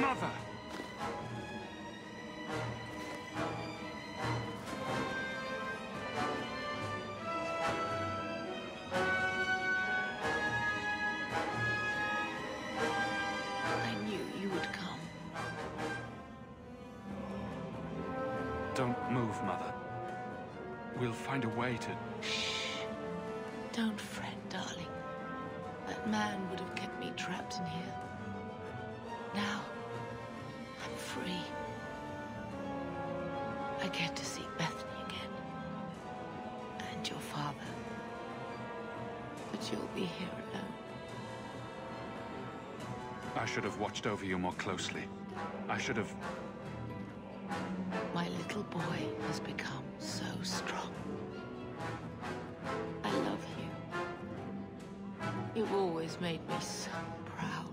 Mother! I knew you would come. Don't move, Mother. We'll find a way to... Shh. Don't fret, darling. That man would have kept me trapped in here. Now, I'm free. I get to see Bethany again. And your father. But you'll be here alone. I should have watched over you more closely. I should have... My little boy has become so strong. I love you. You've always made me so proud.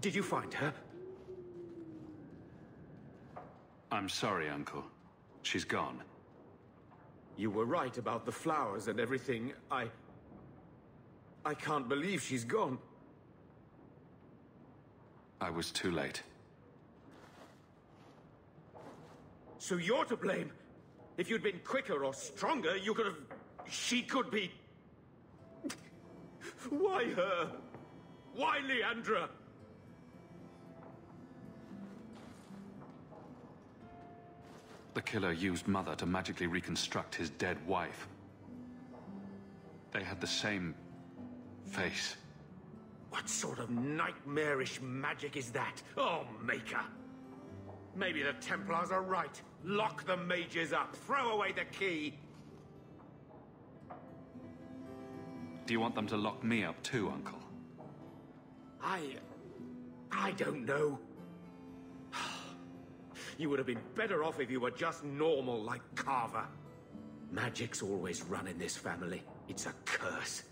Did you find her? I'm sorry, Uncle. She's gone. You were right about the flowers and everything. I can't believe she's gone. I was too late. So you're to blame. If you'd been quicker or stronger, you could have... She could be... Why her? Why Leandra? The killer used Mother to magically reconstruct his dead wife. They had the same face. What sort of nightmarish magic is that? Oh, Maker! Maybe the Templars are right. Lock the mages up. Throw away the key. Do you want them to lock me up too, Uncle? I don't know. You would have been better off if you were just normal like Carver. Magic's always run in this family. It's a curse.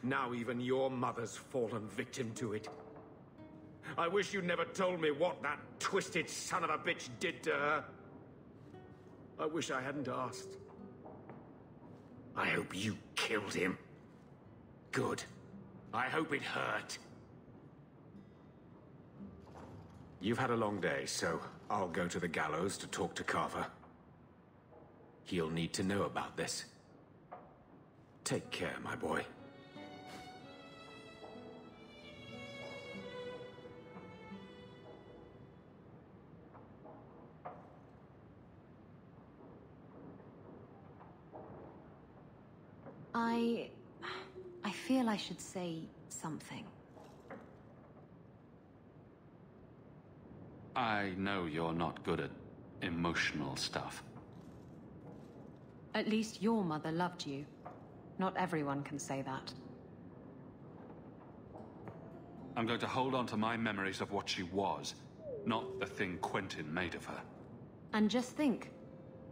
Now even your mother's fallen victim to it. I wish you'd never told me what that twisted son of a bitch did to her. I wish I hadn't asked. I hope you killed him. Good. I hope it hurt. You've had a long day, so I'll go to the gallows to talk to Carver. He'll need to know about this. Take care, my boy. I feel I should say something. I know you're not good at emotional stuff. At least your mother loved you. Not everyone can say that. I'm going to hold on to my memories of what she was, not the thing Quentin made of her. And just think,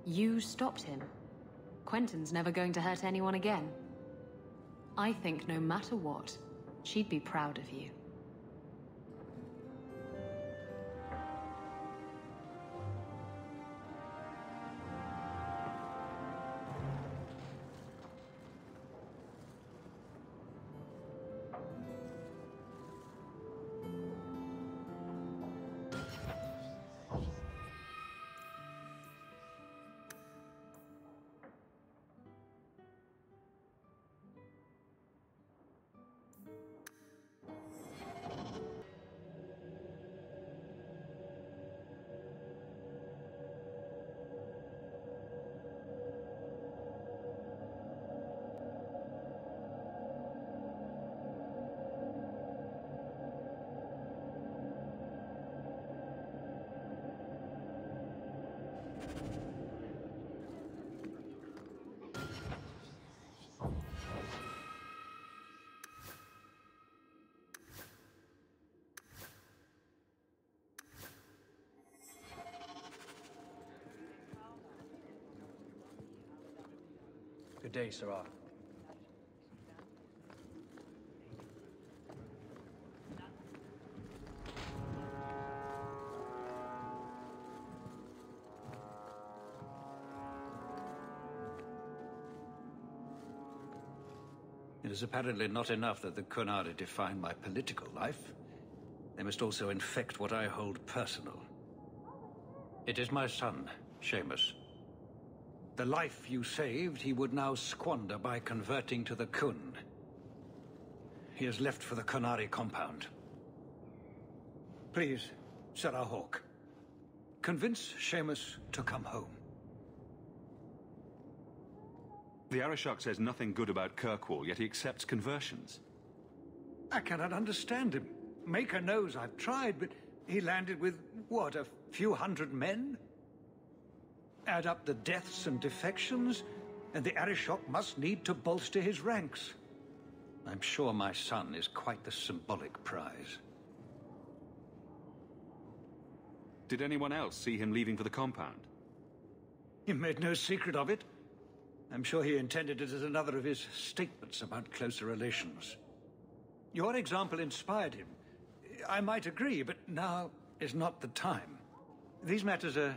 you stopped him. Quentin's never going to hurt anyone again. I think no matter what, she'd be proud of you. Good day, Sarah. It is apparently not enough that the Kanalı define my political life. They must also infect what I hold personal. It is my son, Seamus. The life you saved, he would now squander by converting to the Kun. He has left for the Kanalı compound. Please, Sarah Hawke, convince Seamus to come home. The Arishok says nothing good about Kirkwall, yet he accepts conversions. I cannot understand him. Maker knows I've tried, but he landed with, what, a few hundred men? Add up the deaths and defections, and the Arishok must need to bolster his ranks. I'm sure my son is quite the symbolic prize. Did anyone else see him leaving for the compound? He made no secret of it. I'm sure he intended it as another of his statements about closer relations. Your example inspired him. I might agree, but now is not the time. These matters are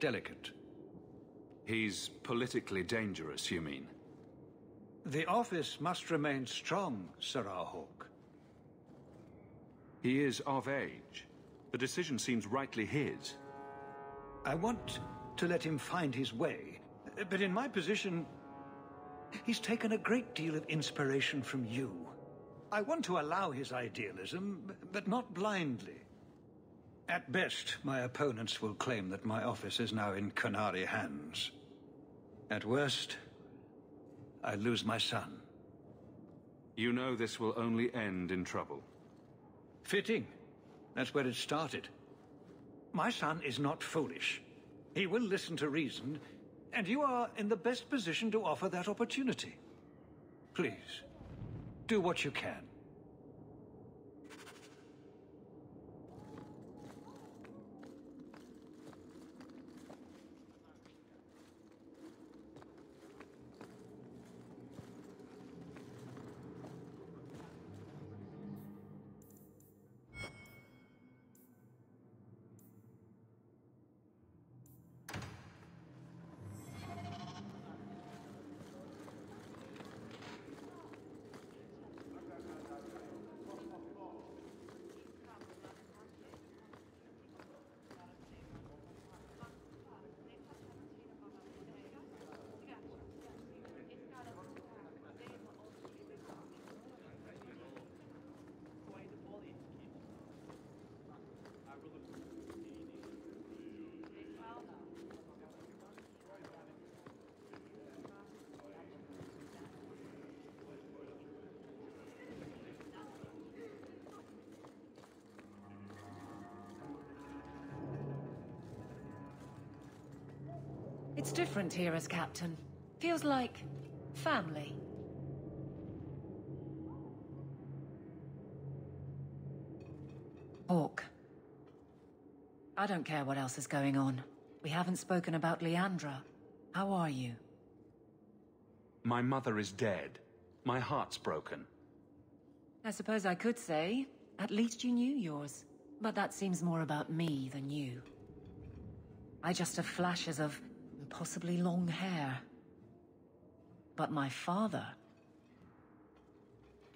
delicate. He's politically dangerous, you mean? The office must remain strong, Sarah Hawke. He is of age. The decision seems rightly his. I want to let him find his way, but in my position, he's taken a great deal of inspiration from you. I want to allow his idealism, but not blindly. At best, my opponents will claim that my office is now in Kanalı hands. At worst, I lose my son. You know this will only end in trouble. Fitting. That's where it started. My son is not foolish. He will listen to reason, and you are in the best position to offer that opportunity. Please, do what you can. It's different here as captain. Feels like family. Hawke. I don't care what else is going on. We haven't spoken about Leandra. How are you? My mother is dead. My heart's broken. I suppose I could say, at least you knew yours. But that seems more about me than you. I just have flashes of possibly long hair. But my father...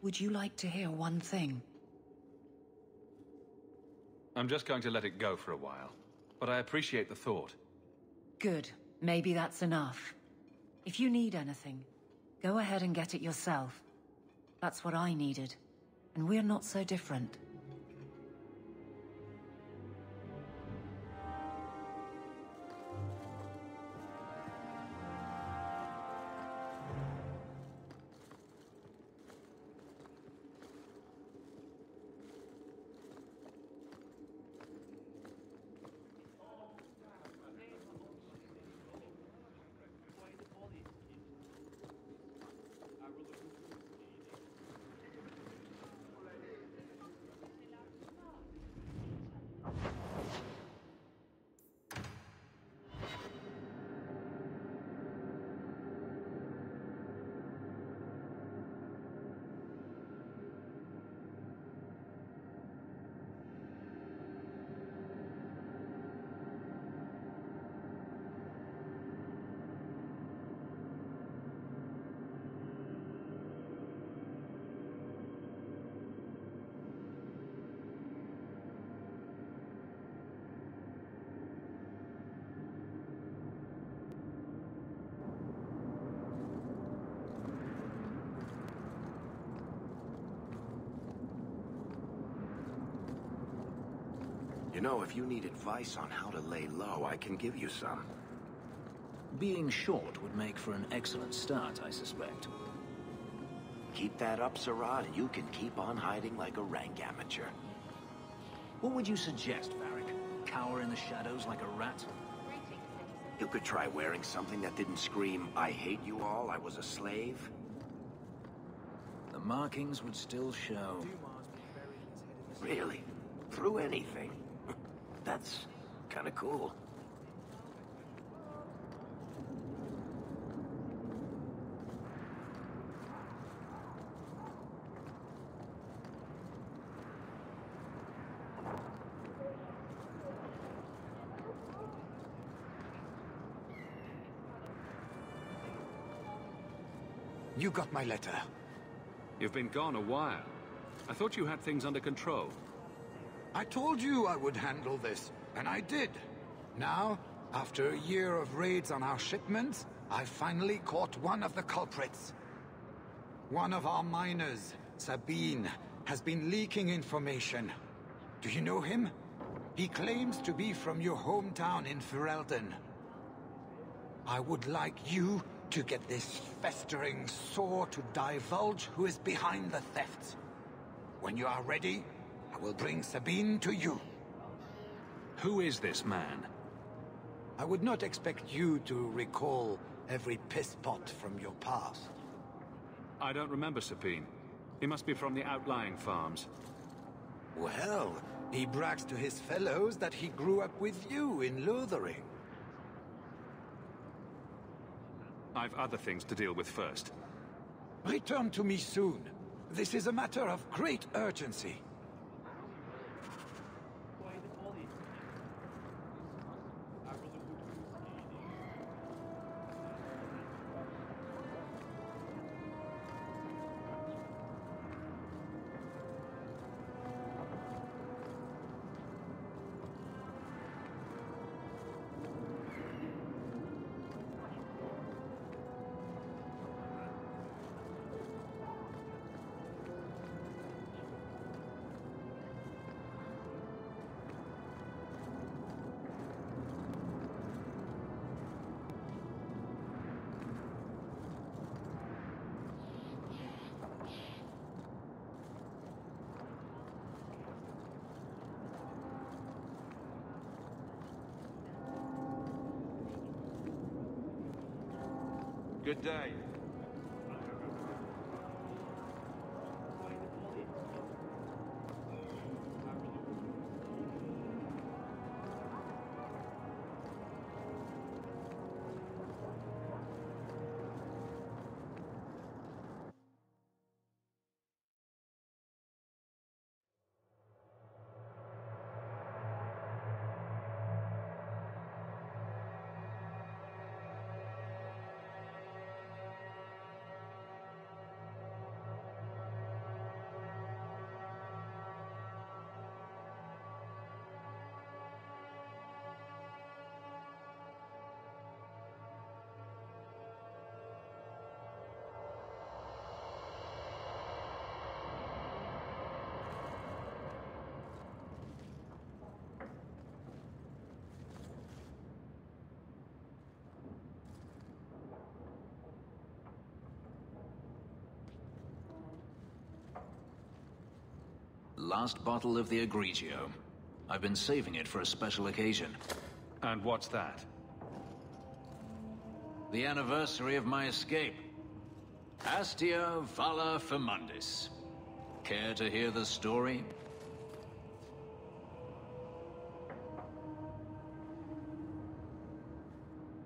Would you like to hear one thing? I'm just going to let it go for a while, but I appreciate the thought. Good. Maybe that's enough. If you need anything, go ahead and get it yourself. That's what I needed, and we're not so different. You know, if you need advice on how to lay low, I can give you some. Being short would make for an excellent start, I suspect. Keep that up, Sirad, and you can keep on hiding like a rank amateur. What would you suggest, Varric? Cower in the shadows like a rat? You could try wearing something that didn't scream, "I hate you all, I was a slave." The markings would still show. Really? Through anything? That's kinda cool. You got my letter. You've been gone a while. I thought you had things under control. I told you I would handle this, and I did. Now, after a year of raids on our shipments, I finally caught one of the culprits. One of our miners, Sabine, has been leaking information. Do you know him? He claims to be from your hometown in Ferelden. I would like you to get this festering sore to divulge who is behind the thefts. When you are ready, I will bring Sabine to you. Who is this man? I would not expect you to recall every piss pot from your past. I don't remember Sabine. He must be from the outlying farms. Well, he brags to his fellows that he grew up with you in Lothering. I've other things to deal with first. Return to me soon. This is a matter of great urgency. Good day. Last bottle of the Egregio. I've been saving it for a special occasion. And what's that? The anniversary of my escape. Astia Vala Firmundis. Care to hear the story?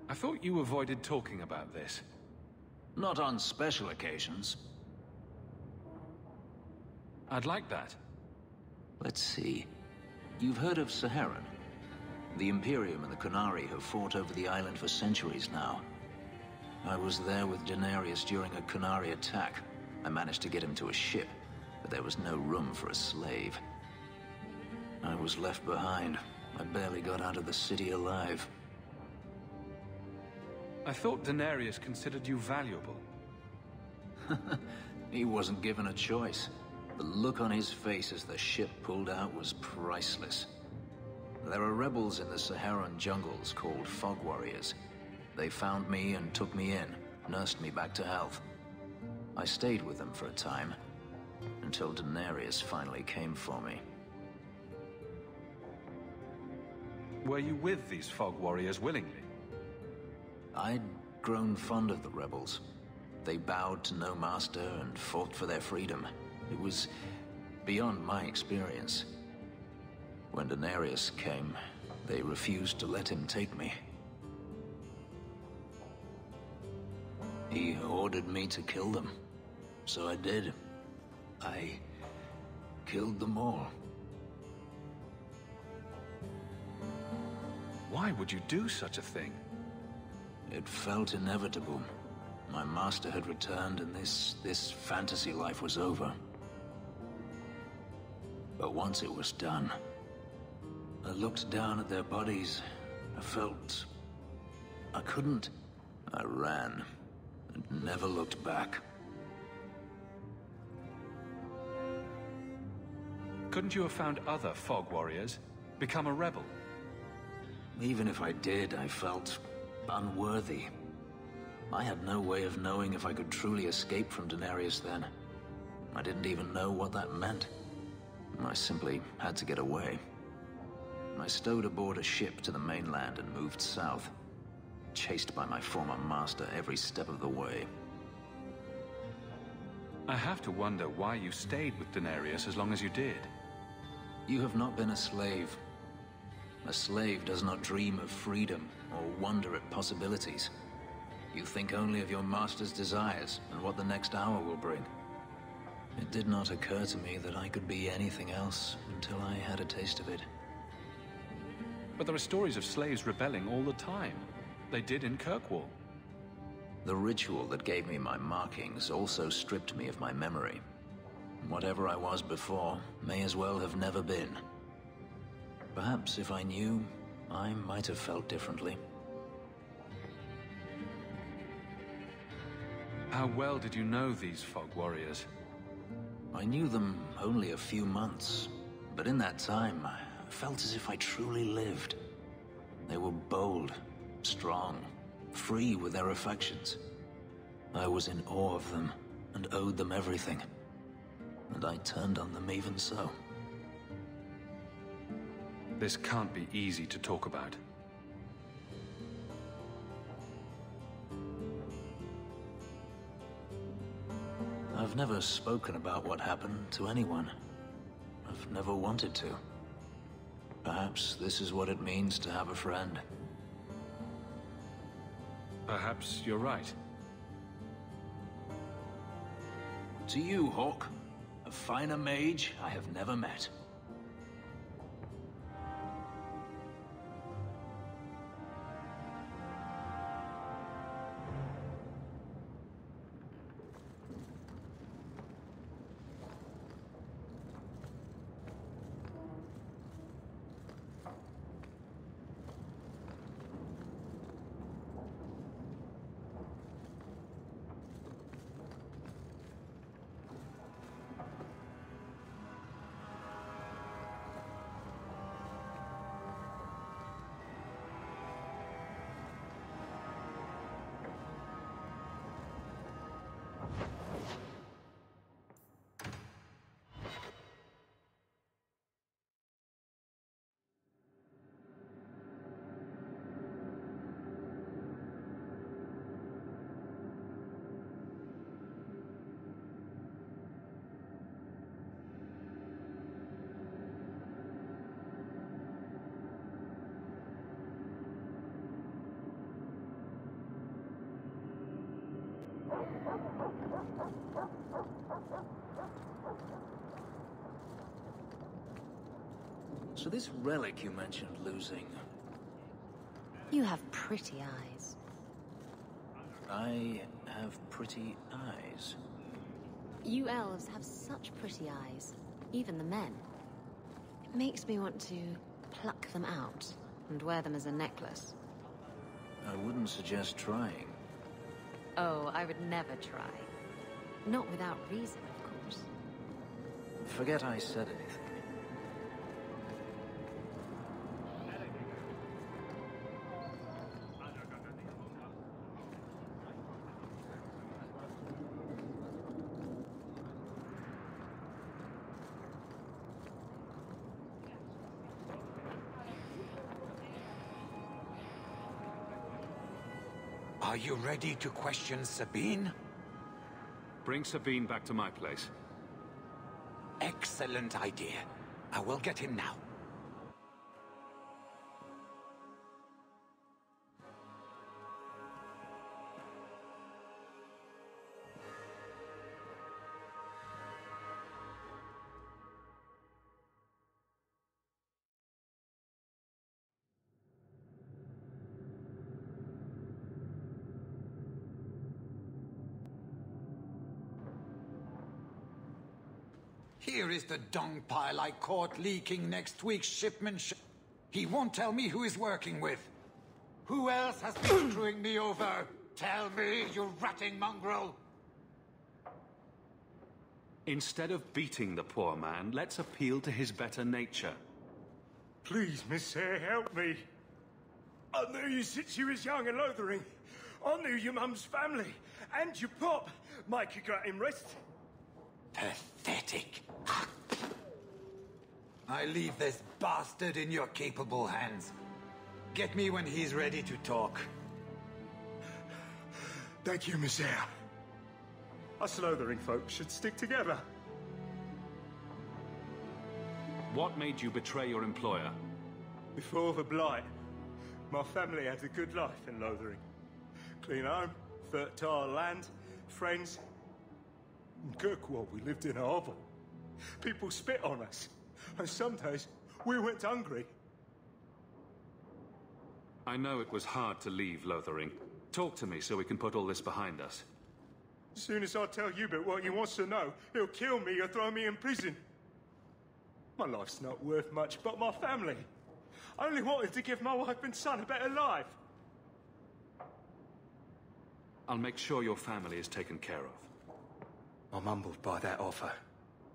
I thought you avoided talking about this. Not on special occasions. I'd like that. Let's see. You've heard of Saharan? The Imperium and the Qunari have fought over the island for centuries now. I was there with Daenerys during a Qunari attack. I managed to get him to a ship, but there was no room for a slave. I was left behind. I barely got out of the city alive. I thought Daenerys considered you valuable. He wasn't given a choice. The look on his face as the ship pulled out was priceless. There are rebels in the Saharan jungles called Fog Warriors. They found me and took me in, nursed me back to health. I stayed with them for a time, until Daenerys finally came for me. Were you with these Fog Warriors willingly? I'd grown fond of the rebels. They bowed to no master and fought for their freedom. It was beyond my experience. When Daenerys came, they refused to let him take me. He ordered me to kill them, so I did. I killed them all. Why would you do such a thing? It felt inevitable. My master had returned and this fantasy life was over. But once it was done, I looked down at their bodies. I felt I couldn't. I ran and never looked back. Couldn't you have found other Fog Warriors? Become a rebel? Even if I did, I felt unworthy. I had no way of knowing if I could truly escape from Daenerys then. I didn't even know what that meant. I simply had to get away. I stowed aboard a ship to the mainland and moved south, chased by my former master every step of the way. I have to wonder why you stayed with Daenerys as long as you did. You have not been a slave. A slave does not dream of freedom or wonder at possibilities. You think only of your master's desires and what the next hour will bring. It did not occur to me that I could be anything else until I had a taste of it. But there are stories of slaves rebelling all the time. They did in Kirkwall. The ritual that gave me my markings also stripped me of my memory. Whatever I was before may as well have never been. Perhaps if I knew, I might have felt differently. How well did you know these Fog Warriors? I knew them only a few months, but in that time, I felt as if I truly lived. They were bold, strong, free with their affections. I was in awe of them and owed them everything. And I turned on them even so. This can't be easy to talk about. I've never spoken about what happened to anyone. I've never wanted to. Perhaps this is what it means to have a friend. Perhaps you're right. To you, Hawk, a finer mage I have never met. So this relic you mentioned losing... You have pretty eyes. I have pretty eyes. You elves have such pretty eyes, even the men. It makes me want to pluck them out and wear them as a necklace. I wouldn't suggest trying. Oh, I would never try. Not without reason, of course. Forget I said anything. Are you ready to question Sabine? Bring Sabine back to my place. Excellent idea. I will get him now. Here is the dung pile I caught leaking next week's shipment. He won't tell me who he's working with. Who else has been screwing me over? Tell me, you ratting mongrel! Instead of beating the poor man, let's appeal to his better nature. Please, Miss Hare, help me. I knew you since you was young and loathering. I knew your mum's family and your pop. Mike, you got him rest. Pathetic. I leave this bastard in your capable hands. Get me when he's ready to talk. Thank you, Miss Hare. Us loathering folks should stick together. What made you betray your employer? Before the blight, my family had a good life in Lothering. Clean home, fertile land, friends. In Kirkwall, we lived in a hovel. People spit on us, and some days we went hungry. I know it was hard to leave Lothering. Talk to me so we can put all this behind us. As soon as I tell Hubert what he wants to know, he'll kill me or throw me in prison. My life's not worth much, but my family. I only wanted to give my wife and son a better life. I'll make sure your family is taken care of. I'm humbled by that offer.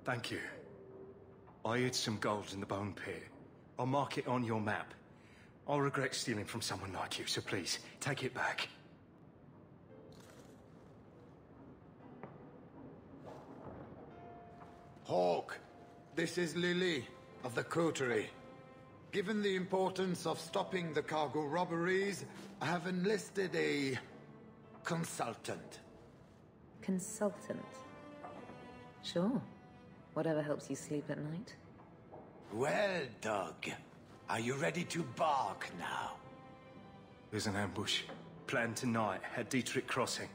Thank you. I hid some gold in the bone pit. I'll mark it on your map. I'll regret stealing from someone like you, so please, take it back. Hawk, this is Lily of the Coterie. Given the importance of stopping the cargo robberies, I have enlisted a consultant. Consultant? Sure. Whatever helps you sleep at night. Well, Doug, are you ready to bark now? There's an ambush planned tonight at Dietrich Crossing.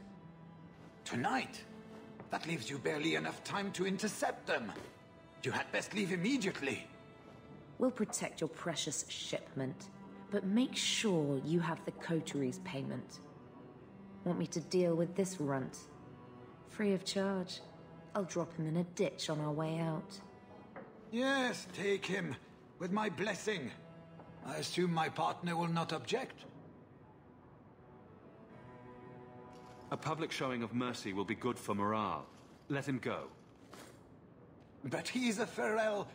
Tonight? That leaves you barely enough time to intercept them. You had best leave immediately. We'll protect your precious shipment, but make sure you have the coterie's payment. Want me to deal with this runt? Free of charge. I'll drop him in a ditch on our way out. Yes, take him, with my blessing. I assume my partner will not object. A public showing of mercy will be good for morale. Let him go. But he's a Farrell,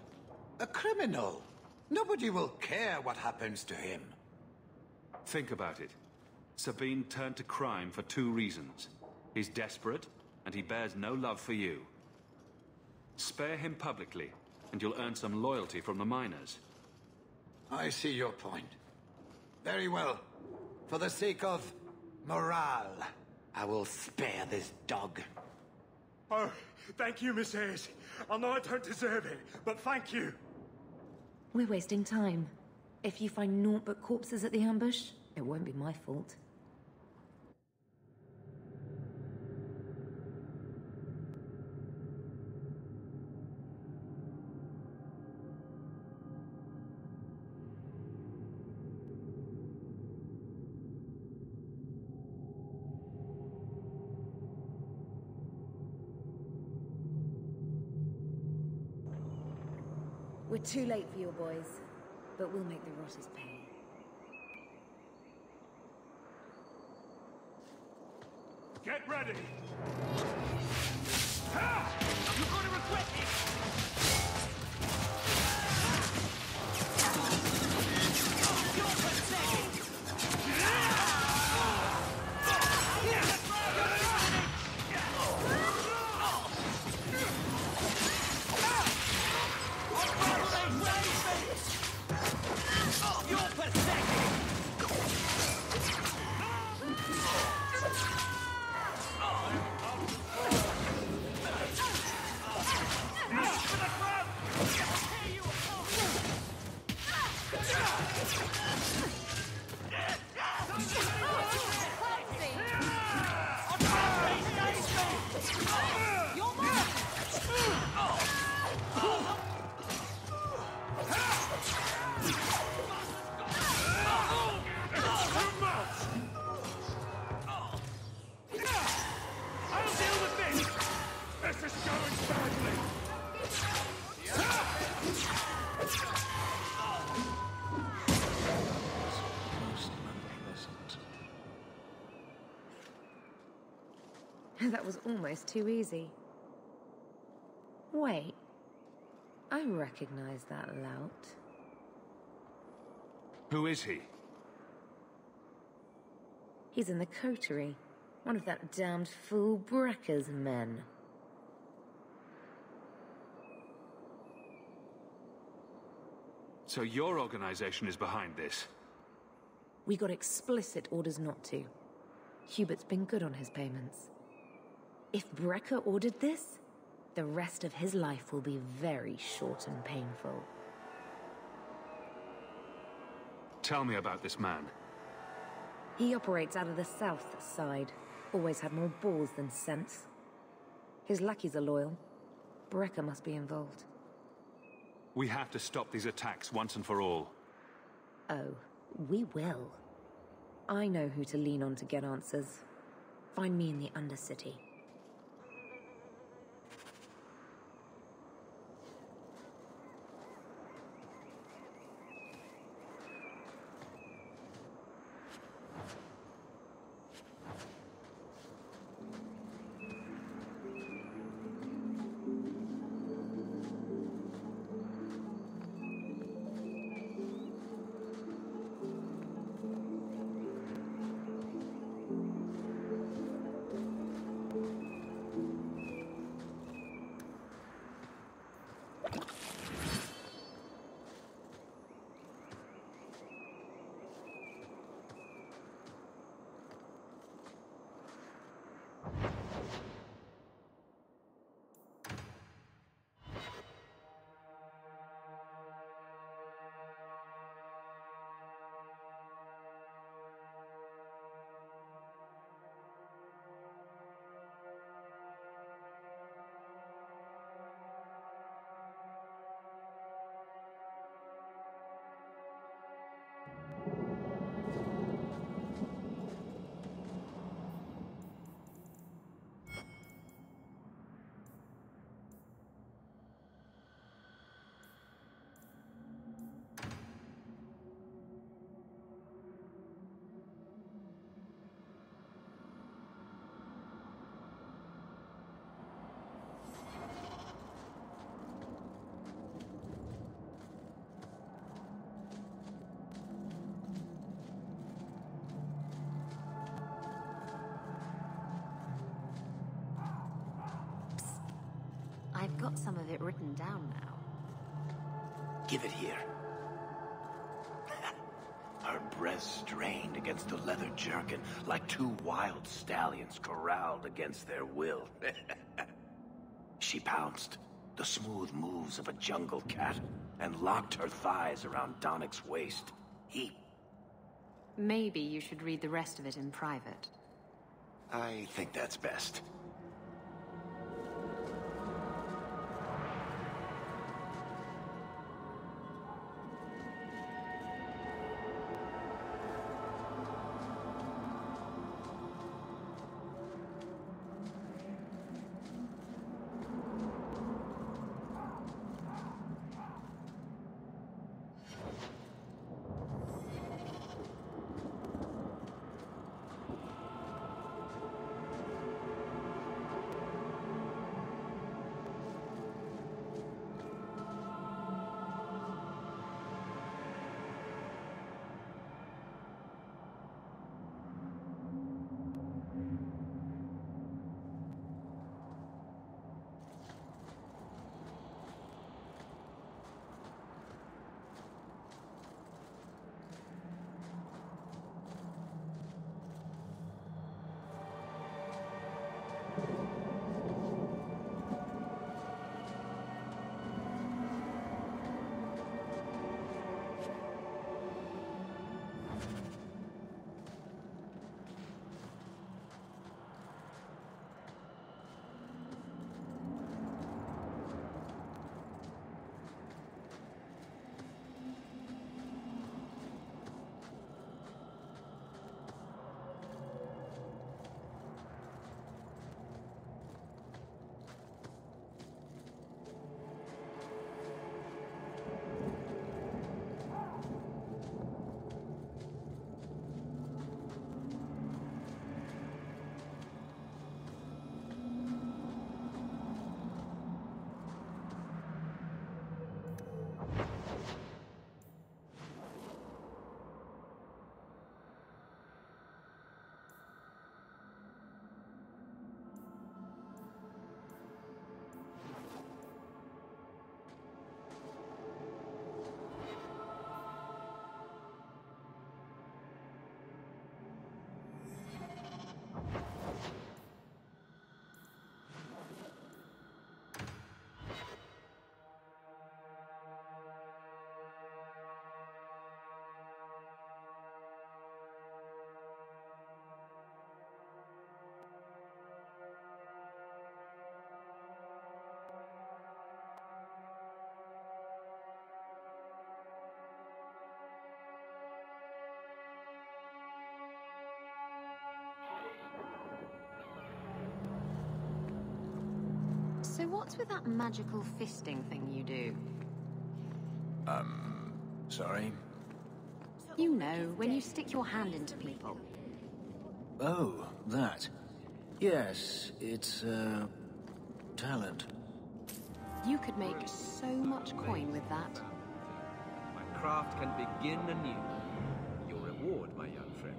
a criminal. Nobody will care what happens to him. Think about it. Sabine turned to crime for 2 reasons. He's desperate, and he bears no love for you. Spare him publicly, and you'll earn some loyalty from the miners. I see your point. Very well. For the sake of morale, I will spare this dog. Oh, thank you, Miss Hayes. I know I don't deserve it, but thank you. We're wasting time. If you find naught but corpses at the ambush, it won't be my fault. We're too late for your boys, but we'll make the rotters pay. Get ready! Ha! You're going to regret That was almost too easy. Wait. I recognize that lout. Who is he? He's in the coterie. One of that damned fool Brecker's men. So your organization is behind this? We got explicit orders not to. Hubert's been good on his payments. If Brecker ordered this, the rest of his life will be very short and painful. Tell me about this man. He operates out of the south side. Always had more balls than sense. His lackeys are loyal. Brecker must be involved. We have to stop these attacks once and for all. Oh, we will. I know who to lean on to get answers. Find me in the Undercity. I've got some of it written down now. Give it here. Her breath strained against the leather jerkin like two wild stallions corralled against their will. She pounced, the smooth moves of a jungle cat, and locked her thighs around Donnick's waist. Maybe you should read the rest of it in private. I think that's best. what's with that magical fisting thing you do? Sorry? You know, when you stick your hand into people. Oh, that. Yes, it's, talent. You could make so much coin with that. My craft can begin anew. Your reward, my young friend.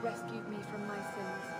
Rescued me from my sins.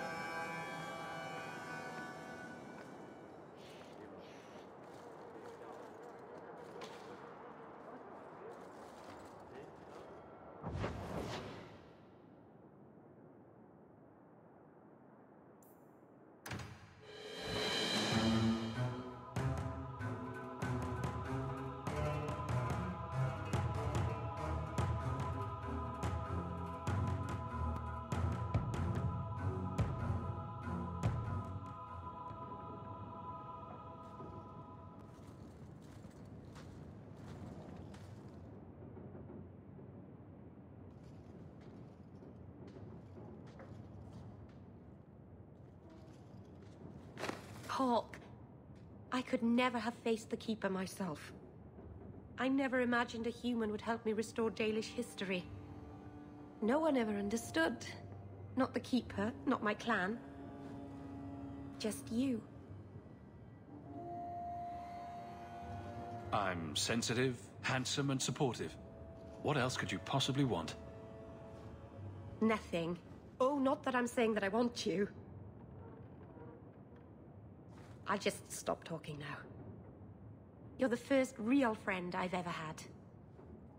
Hawk, I could never have faced the Keeper myself. I never imagined a human would help me restore Dalish history. No one ever understood. Not the Keeper, not my clan. Just you. I'm sensitive, handsome, and supportive. What else could you possibly want? Nothing. Oh, not that I'm saying that I want you. I'll just stop talking now. You're the first real friend I've ever had.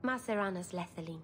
Maseranas Lethelin.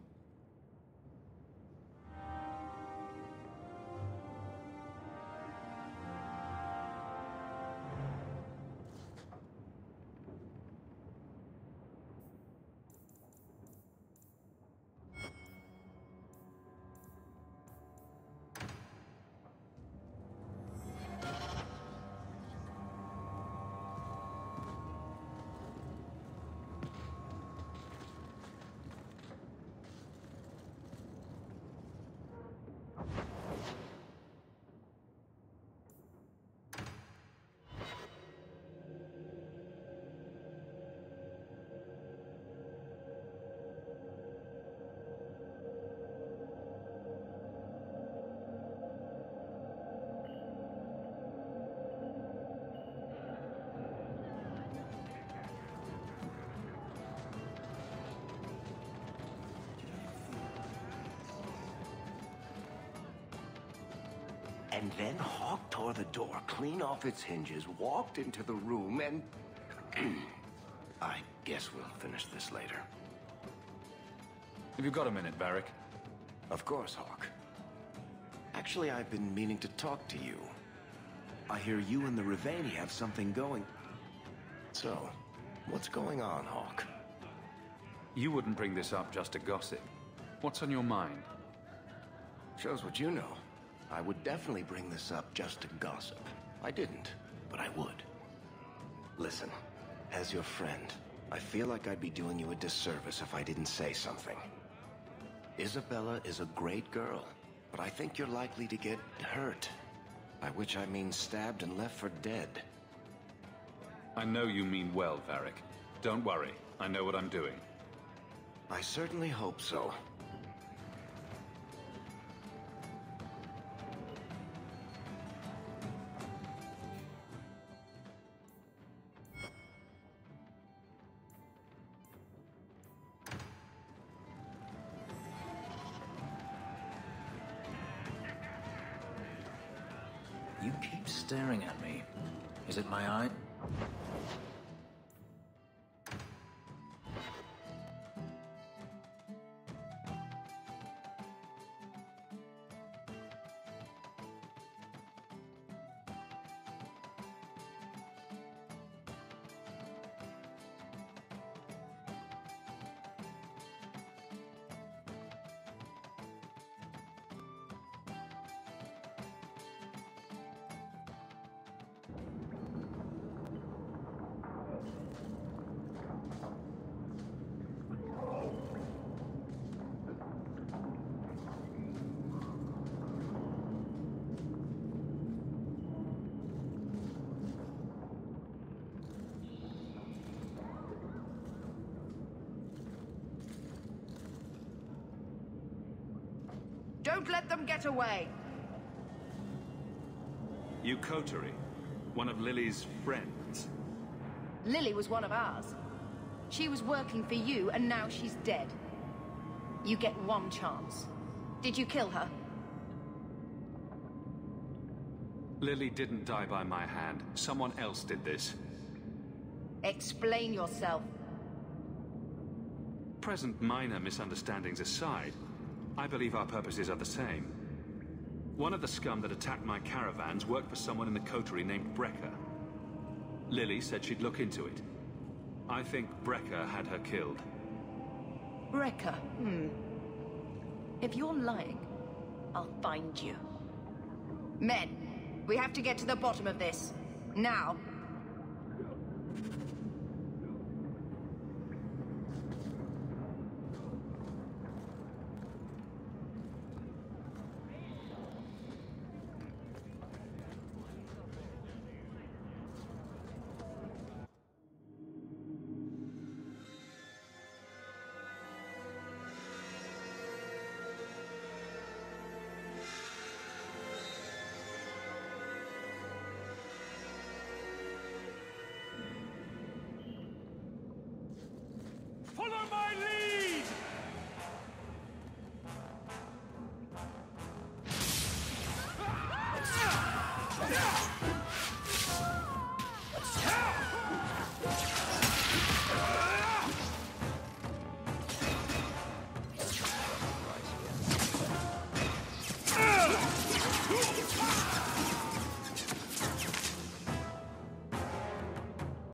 And then Hawk tore the door clean off its hinges, walked into the room, and... I guess we'll finish this later. Have you got a minute, Varric? Of course, Hawk. Actually, I've been meaning to talk to you. I hear you and the Rivani have something going. So, what's going on, Hawk? You wouldn't bring this up just to gossip. What's on your mind? Shows what you know. I would definitely bring this up just to gossip. I didn't, but I would. Listen, as your friend, I feel like I'd be doing you a disservice if I didn't say something. Isabella is a great girl, but I think you're likely to get hurt. By which I mean stabbed and left for dead. I know you mean well, Varric. Don't worry, I know what I'm doing. I certainly hope so. You keep staring at me. Is it my eye? Don't let them get away! You Coterie, one of Lily's friends. Lily was one of ours. She was working for you, and now she's dead. You get one chance. Did you kill her? Lily didn't die by my hand. Someone else did this. Explain yourself. Present minor misunderstandings aside, I believe our purposes are the same. One of the scum that attacked my caravans worked for someone in the coterie named Brecker. Lily said she'd look into it. I think Brecker had her killed. Brecker, If you're lying, I'll find you. Men, we have to get to the bottom of this. Now.